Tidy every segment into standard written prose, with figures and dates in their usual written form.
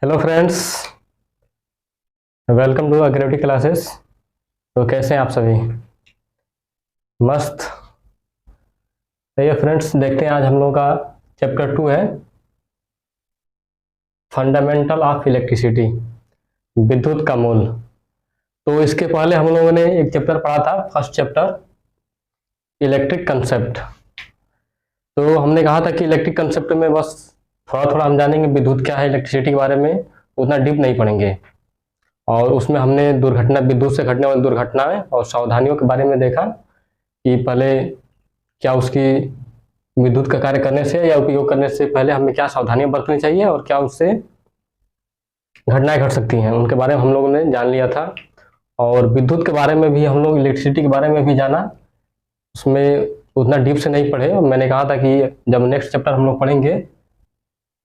Hello friends, welcome to Agravity classes. तो कैसे हैं आप सभी? मस्त। तो ये फ्रेंड्स, देखते हैं आज हम लोगों का चैप्टर 2 है फंडामेंटल ऑफ इलेक्ट्रिसिटी, विद्युत का मूल। तो इसके पहले हम लोगों ने एक चैप्टर पढ़ा था, फर्स्ट चैप्टर इलेक्ट्रिक कंसेप्ट। तो हमने कहा था कि इलेक्ट्रिक कंसेप्ट में बस थोड़ा थोड़ा हम जानेंगे विद्युत क्या है, इलेक्ट्रिसिटी के बारे में उतना डीप नहीं पढ़ेंगे। और उसमें हमने दुर्घटना, विद्युत से घटने वाली दुर्घटनाएं और सावधानियों के बारे में देखा कि पहले क्या उसकी विद्युत का कार्य करने से या उपयोग करने से पहले हमें क्या सावधानियां बरतनी चाहिए और क्या उससे घटनाएं घट सकती हैं, उनके बारे में हम लोगों ने जान लिया था। और विद्युत के बारे में भी हम लोग, इलेक्ट्रिसिटी के बारे में भी जाना, उसमें उतना डीप से नहीं पढ़े। मैंने कहा था कि जब नेक्स्ट चैप्टर हम लोग पढ़ेंगे,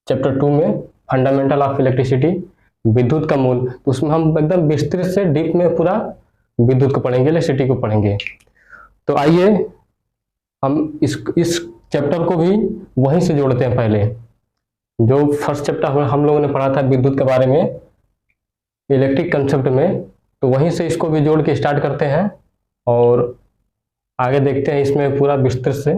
चैप्टर 2 में फंडामेंटल ऑफ इलेक्ट्रिसिटी, विद्युत का मूल, तो उसमें हम एकदम विस्तृत से डीप में पूरा विद्युत को पढ़ेंगे, इलेक्ट्रिसिटी को पढ़ेंगे। तो आइए हम इस चैप्टर को भी वहीं से जोड़ते हैं। पहले जो फर्स्ट चैप्टर हम लोगों ने पढ़ा था विद्युत के बारे में, इलेक्ट्रिक कंसेप्ट में, तो वहीं से इसको भी जोड़ के स्टार्ट करते हैं और आगे देखते हैं इसमें पूरा विस्तृत से।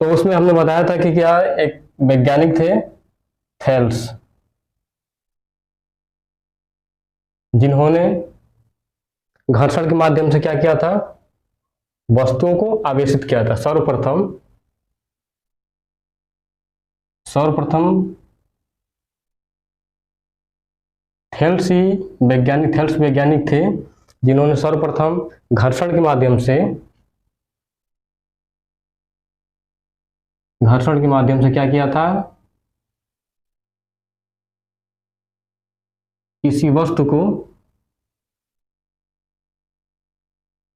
तो उसमें हमने बताया था कि क्या एक वैज्ञानिक थे थेल्स, जिन्होंने घर्षण के माध्यम से क्या किया था, वस्तुओं को आवेशित किया था। सर्वप्रथम थेल्स वैज्ञानिक थे जिन्होंने सर्वप्रथम घर्षण के माध्यम से क्या किया था, किसी वस्तु को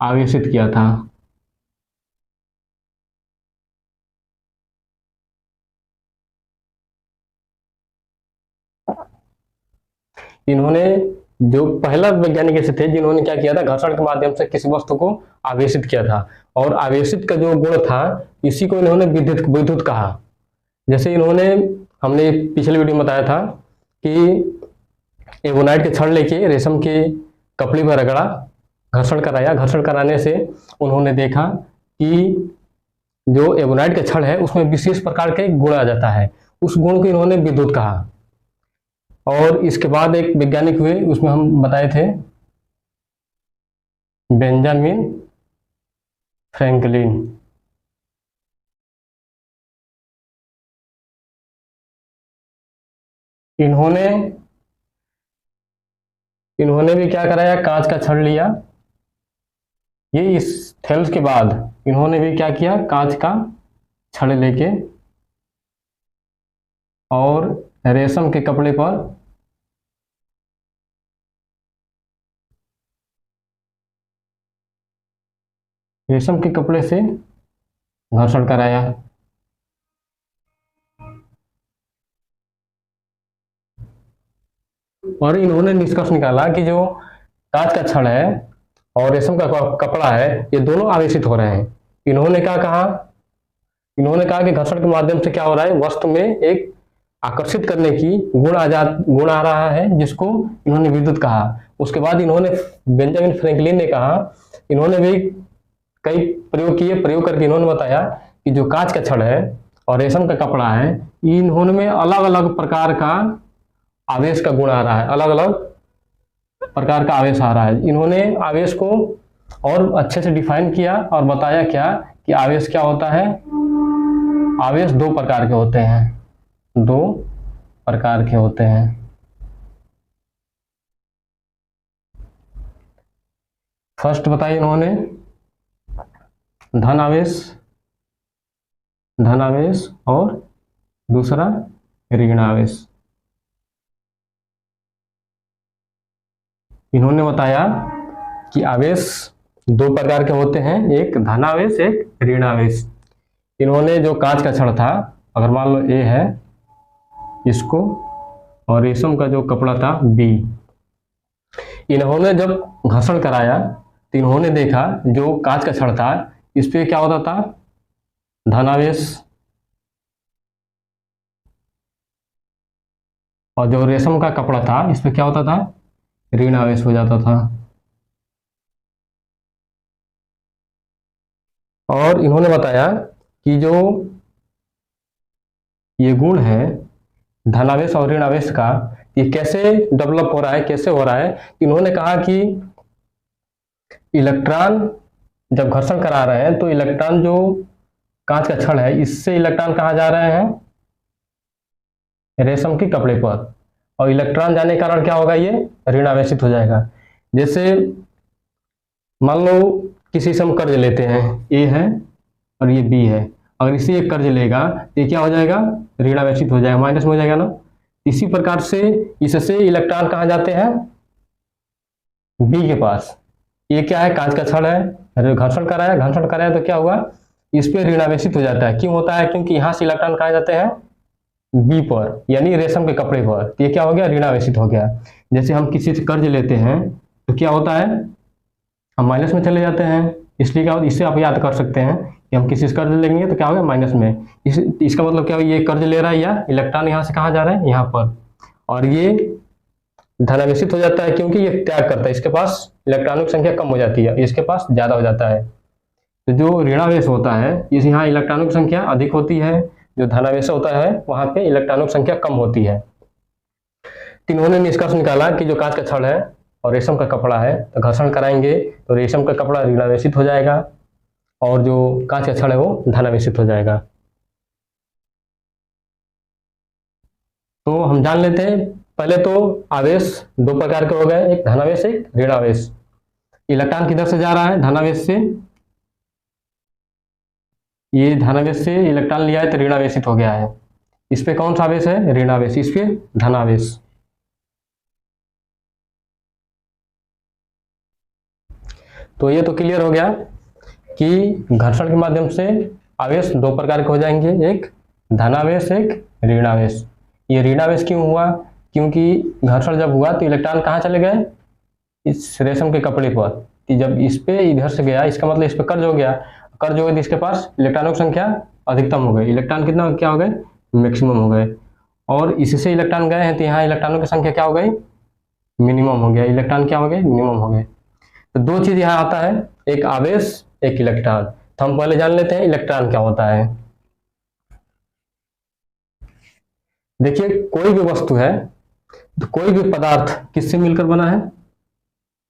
आवेशित किया था। इन्होंने, जो पहला वैज्ञानिक ऐसे थे जिन्होंने क्या किया था, घर्षण के माध्यम से किसी वस्तु को आवेशित किया था। और आवेशित का जो गुण था, इसी को इन्होंने विद्युत कहा। जैसे इन्होंने, हमने पिछले वीडियो में बताया था कि एवोनाइट के छड़ लेके रेशम के कपड़े पर रगड़ा, घर्षण कराया। घर्षण कराने से उन्होंने देखा कि जो एवोनाइट का छड़ है उसमें विशेष प्रकार के गुण आ जाता है। उस गुण को इन्होंने विद्युत कहा। और इसके बाद एक वैज्ञानिक हुए, उसमें हम बताए थे बेंजामिन फ्रैंकलिन। इन्होंने भी क्या कराया, कांच का छड़ लिया। ये इस थेल्स के बाद इन्होंने भी क्या किया, कांच का छड़ लेके और रेशम के कपड़े पर से घर्षण कराया। और इन्होंने निष्कर्ष निकाला कि जो कांच का छड़ है और रेशम का कपड़ा है, ये दोनों आवेशित हो रहे हैं। इन्होंने क्या कहा, इन्होंने कहा कि घर्षण के माध्यम से क्या हो रहा है, वस्तु में एक आकर्षित करने की गुण आ रहा है, जिसको इन्होंने विद्युत कहा। उसके बाद इन्होंने, बेंजामिन फ्रैंकलिन ने कहा, इन्होंने भी कई प्रयोग किए। प्रयोग करके इन्होंने बताया कि जो कांच का छड़ है और रेशम का कपड़ा है, इन्होंने अलग अलग प्रकार का आवेश का गुण आ रहा है, अलग अलग प्रकार का आवेश आ रहा है। इन्होंने आवेश को और अच्छे से डिफाइन किया और बताया क्या कि आवेश क्या होता है। आवेश दो प्रकार के होते हैं। फर्स्ट बताइए इन्होंने धन आवेश और दूसरा ऋण आवेश। इन्होंने बताया कि आवेश दो प्रकार के होते हैं, एक धन आवेश, एक ऋण आवेश। इन्होंने जो कांच का छड़ था, अगर मान लो ए है इसको, और रेशम का जो कपड़ा था बी, इन्होंने जब घर्षण कराया तो इन्होंने देखा जो कांच का छड़ था, इस पे क्या होता था, धन आवेश और जो रेशम का कपड़ा था इस पे क्या होता था, ऋण आवेश हो जाता था। और इन्होंने बताया कि जो ये गुण है धनावेश और ऋण आवेश का, ये कैसे डेवलप हो रहा है, कैसे हो रहा है। इन्होंने कहा कि इलेक्ट्रॉन जब घर्षण करा रहे हैं तो इलेक्ट्रॉन जो कांच का छड़ है इससे इलेक्ट्रॉन कहाँ जा रहे हैं, रेशम के कपड़े पर, और इलेक्ट्रॉन जाने के कारण क्या होगा, ये ऋण आवेशित हो जाएगा। जैसे मान लो किसी से हम कर्ज लेते हैं, ए है और ये बी है, अगर इसी एक कर्ज लेगा तो ये क्या हो जाएगा, ऋण आवेशित हो जाएगा, माइनस में हो जाएगा ना। इसी प्रकार से इससे इलेक्ट्रॉन कहाँ जाते हैं, बी के पास। ये क्या है, कांच का छड़ है, घर्षण कराया तो क्या हुआ, इस पे ऋण आवेशित हो जाता है। क्यों होता है, क्योंकि यहाँ से इलेक्ट्रॉन कहाँ जाते हैं, बी पर, यानी रेशम के कपड़े पर। ये क्या हो गया, ऋण आवेशित हो गया। जैसे हम किसी से कर्ज लेते हैं तो क्या होता है, हम माइनस में चले जाते हैं। इसलिए क्या होता है, इससे आप याद कर सकते हैं कि हम किसी से कर्ज लेंगे तो क्या होगा, माइनस में। इसका मतलब क्या हो, ये कर्ज ले रहा है या इलेक्ट्रॉन यहाँ से कहाँ जा रहा है, यहाँ पर, और ये धनावेशित हो जाता है क्योंकि ये त्याग करता है, इसके पास इलेक्ट्रॉनों की संख्या कम हो जाती है, इसके पास ज्यादा हो जाता है। तो जो ऋणावेश होता है इस यहाँ इलेक्ट्रॉनों की संख्या अधिक होती है, जो धनावेश होता है वहां पे इलेक्ट्रॉनों की संख्या कम होती है। तो इन्होंने निष्कर्ष निकाला कि जो कांच का छड़ है और रेशम का कपड़ा है, तो घर्षण कराएंगे तो रेशम का कपड़ा ऋणावेशित हो जाएगा और जो कांच का छड़ है वो धनावेशित हो जाएगा। तो हम जान लेते हैं, पहले तो आवेश दो प्रकार के हो गए, एक धनावेश एक ऋणावेश। इलेक्ट्रॉन किधर से जा रहा है, धनावेश से, ये धनावेश से इलेक्ट्रॉन लिया है तो ऋणावेशित हो गया है। इस पे कौन सा आवेश है, ऋणावेश, इस पे धनावेश। तो ये तो क्लियर हो गया कि घर्षण के माध्यम से आवेश दो प्रकार के हो जाएंगे, एक धनावेश एक ऋणावेश। ये ऋणावेश क्यों हुआ, क्योंकि घर्षण जब हुआ तो इलेक्ट्रॉन कहाँ चले गए, इस रेशम के कपड़े पर। कि जब इस पे इधर से गया इसका मतलब इस पे कर्ज हो गया, कर्ज हो गया तो इसके पास इलेक्ट्रॉनों की संख्या अधिकतम हो गई, इलेक्ट्रॉन कितना क्या हो गए, मैक्सिमम हो गए। और इससे इलेक्ट्रॉन गए हैं तो यहाँ इलेक्ट्रॉनों की संख्या क्या हो गई, मिनिमम हो गया, इलेक्ट्रॉन क्या हो गए, मिनिमम हो गए। तो दो चीज यहाँ आता है, एक आवेश एक इलेक्ट्रॉन। तो हम पहले जान लेते हैं इलेक्ट्रॉन क्या होता है। देखिए कोई भी वस्तु है, तो कोई भी पदार्थ किससे मिलकर बना है,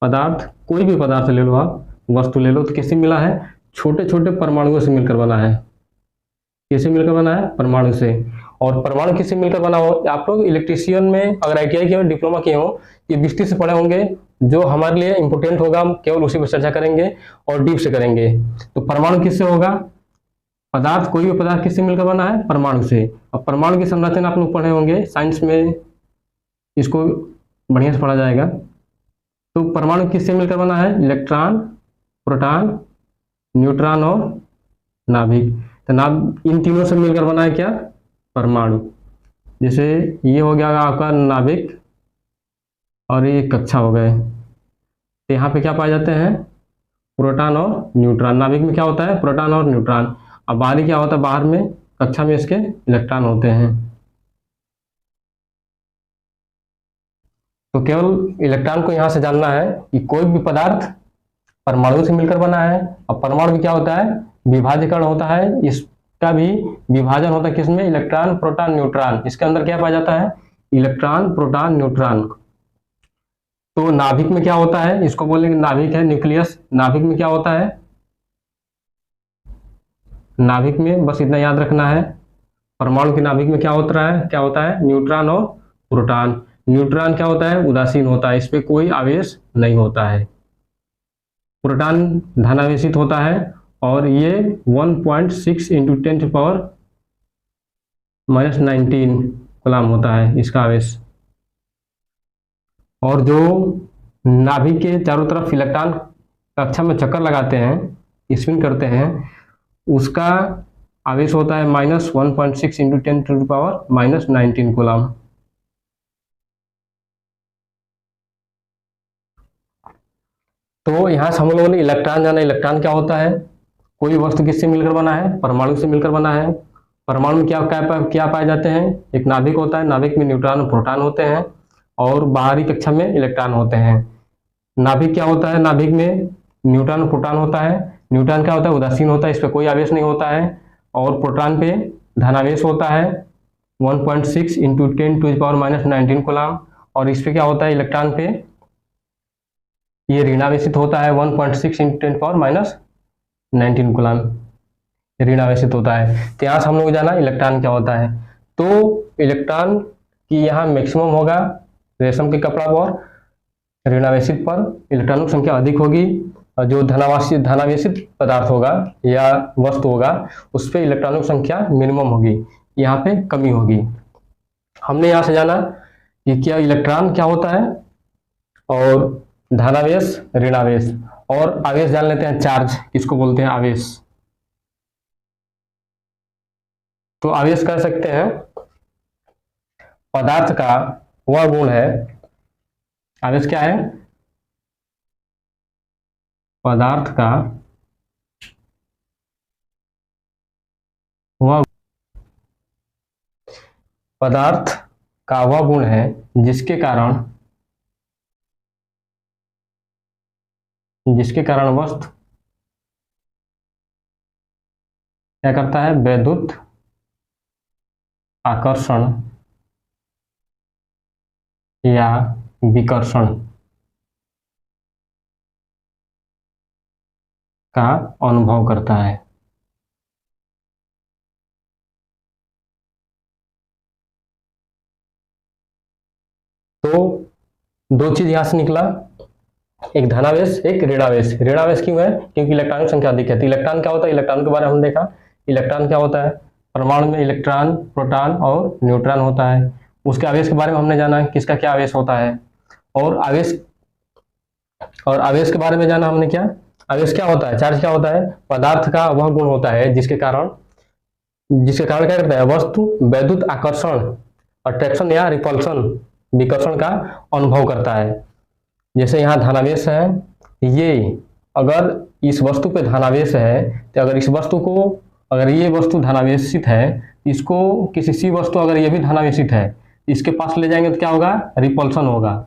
पदार्थ कोई भी पदार्थ ले लो आप, वस्तु ले लो, तो किससे मिला है, छोटे छोटे परमाणुओं से मिलकर बना है। किससे मिलकर बना है, परमाणु से। और परमाणु किससे मिलकर बना हो, आप लोग इलेक्ट्रीशियन में अगर आईटीआई किए हो, डिप्लोमा किए हो, ये विस्तृत से पढ़े होंगे। जो हमारे लिए इंपोर्टेंट होगा हम केवल उसी पर चर्चा करेंगे और डीप से करेंगे। तो परमाणु किससे होगा, पदार्थ कोई भी पदार्थ किससे मिलकर बना है, परमाणु से। और परमाणु की संरचना आप लोग पढ़े होंगे साइंस में, इसको बढ़िया से पढ़ा जाएगा। तो परमाणु किससे मिलकर बना है, इलेक्ट्रॉन, प्रोटॉन, न्यूट्रॉन और नाभिक। तो इन तीनों से मिलकर बना है क्या, परमाणु। जैसे ये हो गया आपका नाभिक और ये कक्षा हो गए। तो यहाँ पे क्या पाए जाते हैं, प्रोटॉन और न्यूट्रॉन। नाभिक में क्या होता है, प्रोटॉन और न्यूट्रॉन। अब बाहरी क्या होता है, बाहर में कक्षा में इसके इलेक्ट्रॉन होते हैं। तो केवल इलेक्ट्रॉन को यहाँ से जानना है कि कोई भी पदार्थ परमाणु से मिलकर बना है। और परमाणु में क्या होता है, विभाजीकरण होता है, इसका भी विभाजन होता है किसमें, इलेक्ट्रॉन प्रोटॉन न्यूट्रॉन। इसके अंदर क्या पाया जाता है, इलेक्ट्रॉन प्रोटॉन न्यूट्रॉन। तो नाभिक में क्या होता है, इसको बोलेंगे नाभिक है, न्यूक्लियस। नाभिक में क्या होता है, नाभिक में बस इतना याद रखना है, परमाणु के नाभिक में क्या होता है न्यूट्रॉन और प्रोटॉन। न्यूट्रॉन क्या होता है, उदासीन होता है, इस पे कोई आवेश नहीं होता है। प्रोटॉन धनावेशित होता है और ये 1.6 इंटू 10⁻⁻19 कूलम होता है इसका आवेश। और जो नाभिक के चारों तरफ इलेक्ट्रॉन कक्षा में चक्कर लगाते हैं, स्पिन करते हैं, उसका आवेश होता है -1.6 इंटू 10⁻⁻19 कूलम। तो यहाँ से हम लोगों ने इलेक्ट्रॉन जाना, इलेक्ट्रॉन क्या होता है, कोई वस्तु किससे मिलकर बना है, परमाणु से मिलकर बना है। परमाणु में क्या पाए जाते हैं? एक नाभिक होता है, नाभिक में न्यूट्रॉन और प्रोटॉन होते हैं और बाहरी कक्षा में इलेक्ट्रॉन होते हैं। नाभिक क्या होता है? नाभिक में न्यूट्रॉन और प्रोटॉन होता है। न्यूट्रॉन क्या होता है? उदासीन होता है, इस पर कोई आवेश नहीं होता है। और प्रोटॉन पे धनावेश होता है 1.6 इंटू 10⁻⁻19 कूलम। और इस पे क्या होता है? इलेक्ट्रॉन पे ये ऋणावेशित होता है 1.6 इंटू 10⁻19 कूलम, ऋणावेशित होता है। तो यहाँ से हम लोग जाना इलेक्ट्रॉन क्या होता है। तो इलेक्ट्रॉन की यहाँ मैक्सिमम होगा रेशम के कपड़ा पर, ऋणावेशित पर इलेक्ट्रॉनों की संख्या अधिक होगी, और जो धनावेशित पदार्थ होगा या वस्तु होगा उस पर इलेक्ट्रॉनों की संख्या मिनिमम होगी, यहाँ पे कमी होगी। हमने यहाँ से जाना कि क्या इलेक्ट्रॉन क्या होता है और धनावेश, ऋणावेश, और आवेश जान लेते हैं। चार्ज किसको बोलते हैं? आवेश। तो आवेश कह सकते हैं पदार्थ का वह गुण है। आवेश क्या है? पदार्थ का वह गुण है जिसके कारण वस्तु क्या करता है? वैद्युत आकर्षण या विकर्षण का अनुभव करता है। तो दो चीज यहां से निकला, एक धनावेश, एक ऋणावेश। ऋणावेश क्यों है? क्योंकि इलेक्ट्रॉन की संख्या अधिक है। तो इलेक्ट्रॉन क्या होता है? इलेक्ट्रॉन के बारे में हमने देखा। इलेक्ट्रॉन क्या होता है? परमाणु में इलेक्ट्रॉन, प्रोटॉन और न्यूट्रॉन होता है। उसके आवेश के बारे में हमने जाना किसका क्या आवेश होता है। और आवेश के बारे में जाना हमने क्या, आवेश क्या होता है, चार्ज क्या होता है? पदार्थ का वह गुण होता है जिसके कारण क्या करता है? वस्तु वैद्युत आकर्षण, अट्रैक्शन या रिपल्शन, विकर्षण का अनुभव करता है। जैसे यहाँ धनावेश है, ये अगर इस वस्तु पे धनावेश है तो अगर इस वस्तु को, अगर ये वस्तु धनावेशित है, इसको किसी सी वस्तु अगर ये भी धनावेशित है, इसके पास ले जाएंगे तो क्या होगा? रिपल्शन होगा।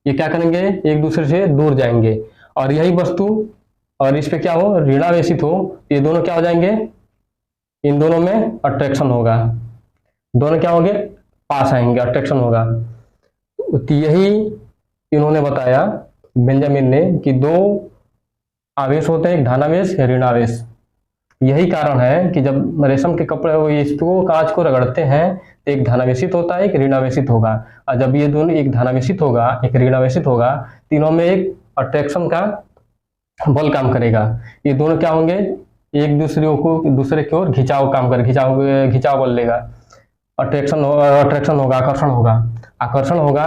ये क्या करेंगे? एक दूसरे से दूर जाएंगे। और यही वस्तु और इस पे क्या हो? ऋणावेशित हो, ये दोनों क्या हो जाएंगे? इन दोनों में अट्रैक्शन होगा, दोनों क्या होंगे? पास आएंगे, अट्रैक्शन होगा। तो यही इन्होंने बताया, बेंजामिन ने, कि दो आवेश होते हैं, एक धनावेश, ऋणावेश। यही कारण है कि जब रेशम के कपड़े इसको कांच को रगड़ते हैं तो एक धनावेशित होता है, एक ऋणावेशित होगा। और जब ये दोनों, एक धनावेशित होगा एक ऋणावेशित होगा, तीनों में एक अट्रैक्शन का बल काम करेगा। ये दोनों क्या होंगे? एक दूसरे की ओर खिंचाव काम कर, खिंचाव बल लेगा। अट्रैक्शन होगा, आकर्षण होगा।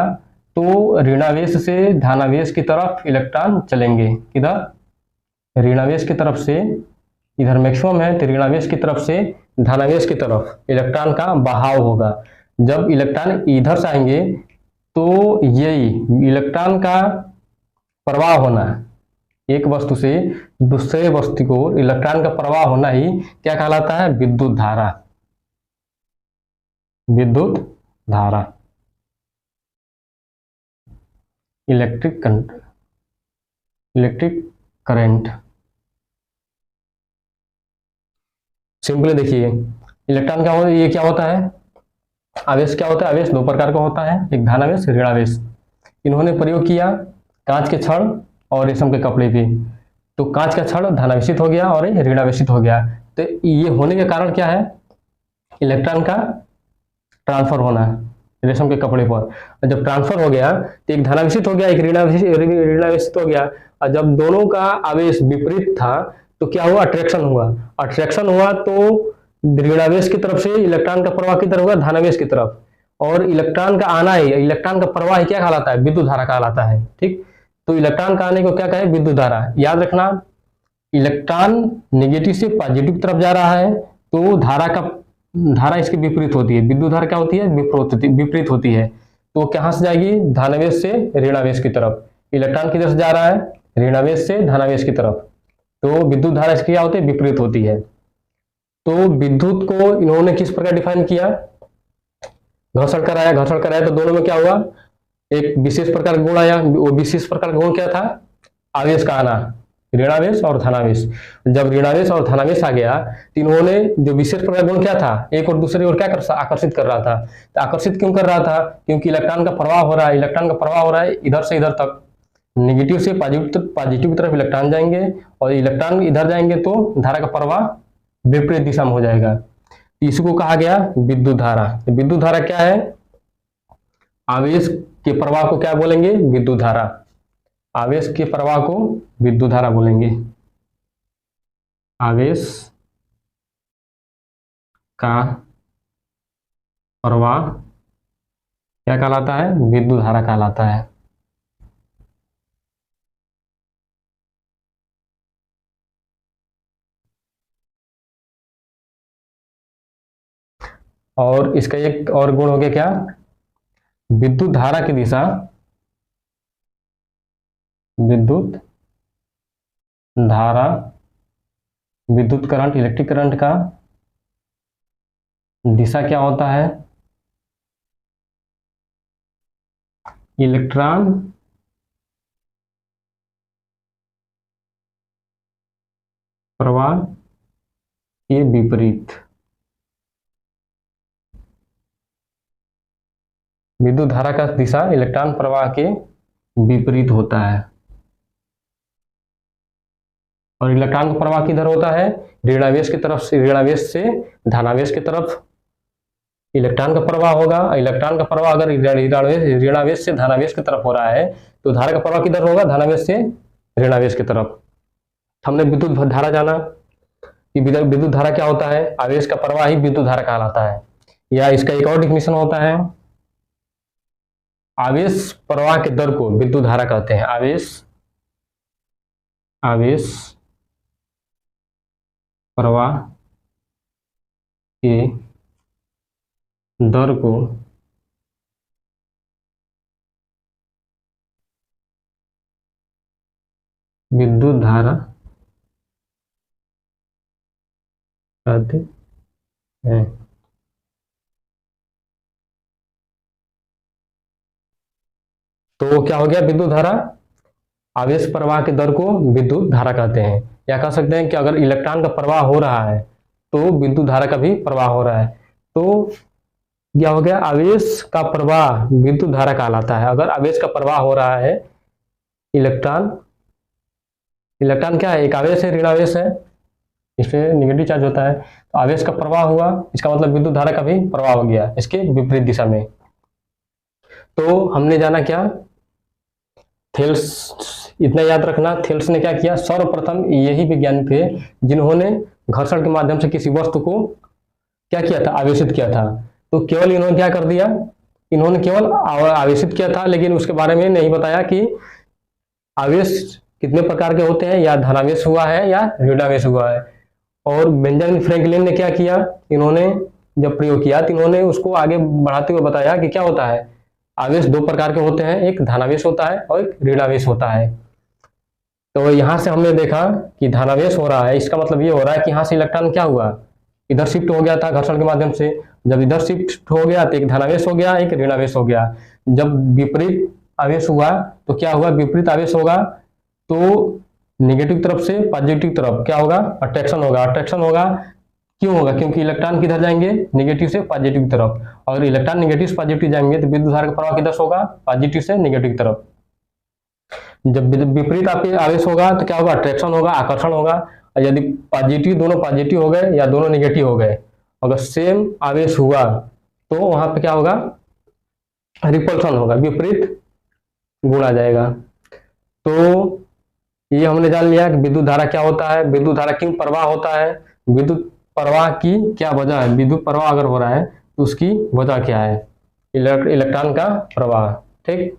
तो ऋणावेश से धनावेश की तरफ इलेक्ट्रॉन चलेंगे। किधर? ऋणावेश की तरफ से, इधर मैक्सिमम है तो ऋणावेश की तरफ से धनावेश की तरफ इलेक्ट्रॉन का बहाव होगा। जब इलेक्ट्रॉन इधर से आएंगे तो यही इलेक्ट्रॉन का प्रवाह होना, एक वस्तु से दूसरे वस्तु को इलेक्ट्रॉन का प्रवाह होना ही क्या कहलाता है? विद्युत धारा। विद्युत धारा, इलेक्ट्रिक करंट। सिंपली देखिए, इलेक्ट्रॉन क्या होता है? ये क्या होता है? आवेश क्या होता है? आवेश दो प्रकार का होता है, एक धनावेश, ऋणावेश। इन्होंने प्रयोग किया कांच के छड़ और रेशम के कपड़े पे। तो कांच का छड़ धनावेशित हो गया और ये ऋणावेशित हो गया। तो ये होने के कारण क्या है? इलेक्ट्रॉन का ट्रांसफर होना रेशम के कपड़े पर। जब ट्रांसफर हो गया तो एक धनावेशित हो गया, एक ऋणावेशित हो गया। और जब दोनों का आवेश विपरीत था तो क्या हुआ? अट्रैक्शन हुआ। तो ऋणावेश की तरफ से इलेक्ट्रॉन का प्रवाह किधर होगा? धनावेश की तरफ। और इलेक्ट्रॉन का आना है, इलेक्ट्रॉन का प्रवाह ही क्या कहलाता है? विद्युत धारा कहलाता है। ठीक, तो इलेक्ट्रॉन का आने को क्या कहे? विद्युत धारा। याद रखना, इलेक्ट्रॉन नेगेटिव से पॉजिटिव तरफ जा रहा है तो धारा इसकी विपरीत होती है। विद्युत धारा क्या होती है? विपरीत होती है। तो कहां से जाएगी? धनावेश से ऋणावेश की तरफ। इलेक्ट्रॉन किधर से जा रहा है? ऋणावेश से धनावेश की तरफ। तो विद्युत धारा इसकी क्या होती है? विपरीत होती है। तो विद्युत को इन्होंने किस प्रकार डिफाइन किया, घर्षण कराया, तो दोनों में क्या हुआ, एक विशेष प्रकार का गुण आया। वो विशेष प्रकार का गुण क्या था, आवेश का आना, ऋणावेश और धनावेश। जब ऋणावेश और धनावेश आ गया तो इन्होंने जो विशेष प्रकार गुण क्या था, एक और दूसरे ओर क्या आकर्षित कर रहा था। तो आकर्षित क्यों कर रहा था, क्योंकि इलेक्ट्रॉन का प्रवाह हो रहा है, इधर से इधर तक, नेगेटिव से पॉजिटिव की तरफ इलेक्ट्रॉन जाएंगे और इलेक्ट्रॉन इधर जाएंगे तो धारा का प्रवाह विपरीत दिशा में हो जाएगा। इसको कहा गया विद्युत धारा। विद्युत धारा क्या है, आवेश के प्रवाह को क्या बोलेंगे, विद्युत धारा। आवेश के प्रवाह को विद्युत धारा बोलेंगे। आवेश का प्रवाह क्या कहलाता है, विद्युत धारा कहलाता है। और इसका एक और गुण हो गया क्या, विद्युत धारा की दिशा, विद्युत धारा, विद्युत करंट, इलेक्ट्रिक करंट का दिशा क्या होता है, इलेक्ट्रॉन प्रवाह के विपरीत। विद्युत धारा का दिशा इलेक्ट्रॉन प्रवाह के विपरीत होता है। और इलेक्ट्रॉन का प्रवाह किधर होता है, ऋणावेश की तरफ से, ऋणावेश से धनावेश की तरफ इलेक्ट्रॉन का प्रवाह होगा। इलेक्ट्रॉन का प्रवाह अगर ऋणावेश से धनावेश की तरफ हो रहा है तो धारा का प्रवाह किधर होगा, धनावेश से ऋणावेश की तरफ। हमने विद्युत धारा जाना कि विद्युत धारा क्या होता है, आवेश का प्रवाह ही विद्युत धारा कहलाता है। या इसका एक और डिफिनेशन होता है, आवेश प्रवाह के दर को विद्युत धारा कहते हैं। आवेश प्रवाह के दर को विद्युत धारा कहते हैं। तो क्या हो गया, विद्युत धारा, आवेश प्रवाह के दर को विद्युत धारा कहते हैं। या कह सकते हैं कि अगर इलेक्ट्रॉन का प्रवाह हो रहा है तो विद्युत धारा का भी प्रवाह हो रहा है, तो क्या हो गया, आवेश का प्रवाह विद्युत धारा कहलाता है। अगर आवेश का प्रवाह हो रहा है, इलेक्ट्रॉन क्या है, एक आवेश है, ऋणावेश है, इसमें नेगेटिव चार्ज होता है, तो आवेश का प्रवाह हुआ, इसका मतलब विद्युत धारा का भी प्रवाह हो गया इसके विपरीत दिशा में। तो हमने जाना क्या, थेल्स, इतना याद रखना, थेल्स ने क्या किया, सर्वप्रथम यही वैज्ञानिक थे जिन्होंने घर्षण के माध्यम से किसी वस्तु को क्या किया था, आवेशित किया था। तो केवल इन्होंने क्या कर दिया, इन्होंने केवल आवेशित किया था, लेकिन उसके बारे में नहीं बताया कि आवेश कितने प्रकार के होते हैं, या धनावेश हुआ है या ऋणावेश हुआ है। और बेंजामिन फ्रैंकलिन ने क्या किया, इन्होंने जब प्रयोग किया तो इन्होंने उसको आगे बढ़ाते हुए बताया कि क्या होता है, आवेश दो प्रकार के होते हैं, एक धनावेश होता है और एक ऋणावेश होता है। तो यहां से हमने देखा कि धनावेश हो रहा है, इसका मतलब ये हो रहा है कि यहां से इलेक्ट्रॉन क्या हुआ, इधर शिफ्ट हो गया था घर्षण के माध्यम से। जब इधर शिफ्ट हो गया तो एक धनावेश हो गया, एक ऋणावेश हो गया। जब विपरीत आवेश हुआ तो क्या हुआ, विपरीत आवेश होगा तो नेगेटिव तरफ से पॉजिटिव तरफ क्या होगा, अट्रैक्शन होगा। अट्रैक्शन होगा क्यों होगा, क्योंकि इलेक्ट्रॉन किधर जाएंगे, नेगेटिव से पॉजिटिव तरफ। और इलेक्ट्रॉन नेगेटिव से पॉजिटिव जाएंगे तो विद्युत धारा का प्रवाह किधर से होगा, पॉजिटिव से नेगेटिव तरफ। जब विपरीत आवेश होगा तो क्या होगा, अट्रैक्शन होगा, आकर्षण होगा। और यदि दोनों पॉजिटिव हो गए या दोनों नेगेटिव हो गए, अगर सेम आवेश हुआ तो वहां पे क्या होगा, रिपल्शन होगा, विपरीत गुण आ जाएगा। तो ये हमने जान लिया कि विद्युत धारा क्या होता है, विद्युत धारा क्यों प्रवाह होता है, विद्युत प्रवाह की क्या वजह है, विद्युत प्रवाह अगर हो रहा है तो उसकी वजह क्या है, इलेक्ट्रॉन का प्रवाह। ठीक,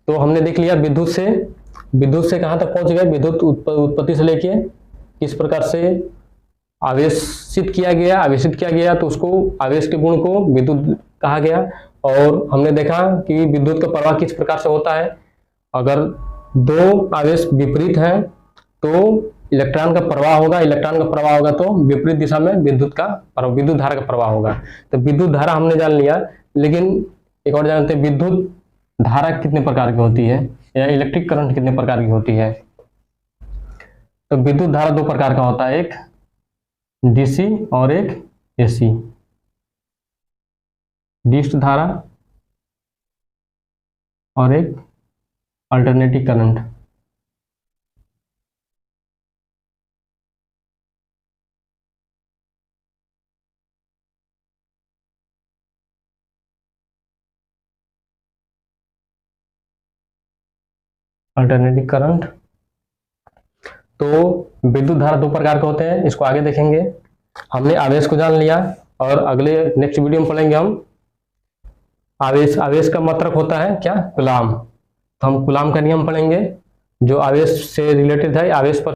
तो हमने देख लिया विद्युत से कहां तक पहुंच गए, विद्युत उत्पत्ति से लेके किस प्रकार से आवेशित किया गया तो उसको, आवेश के गुण को विद्युत कहा गया। और हमने देखा कि विद्युत का प्रवाह किस प्रकार से होता है, अगर दो आवेश विपरीत है तो इलेक्ट्रॉन का प्रवाह होगा, इलेक्ट्रॉन का प्रवाह होगा तो विपरीत दिशा में विद्युत धारा का प्रवाह होगा। तो विद्युत धारा हमने जान लिया, लेकिन एक और जानते हैं विद्युत धारा कितने प्रकार की होती है, या इलेक्ट्रिक करंट कितने प्रकार की होती है। तो विद्युत धारा दो प्रकार का होता है, एक डीसी और एक एसी। डीसी धारा और एक अल्टरनेटिंग करंट। Alternating current. तो विद्युत धारा दो प्रकार के होते हैं, इसको आगे देखेंगे। हमने आवेश को जान लिया, और अगले नेक्स्ट वीडियो में पढ़ेंगे हम आवेश। आवेश का मात्रक होता है क्या, कूलाम। तो हम कूलाम का नियम पढ़ेंगे जो आवेश से रिलेटेड है, आवेश पर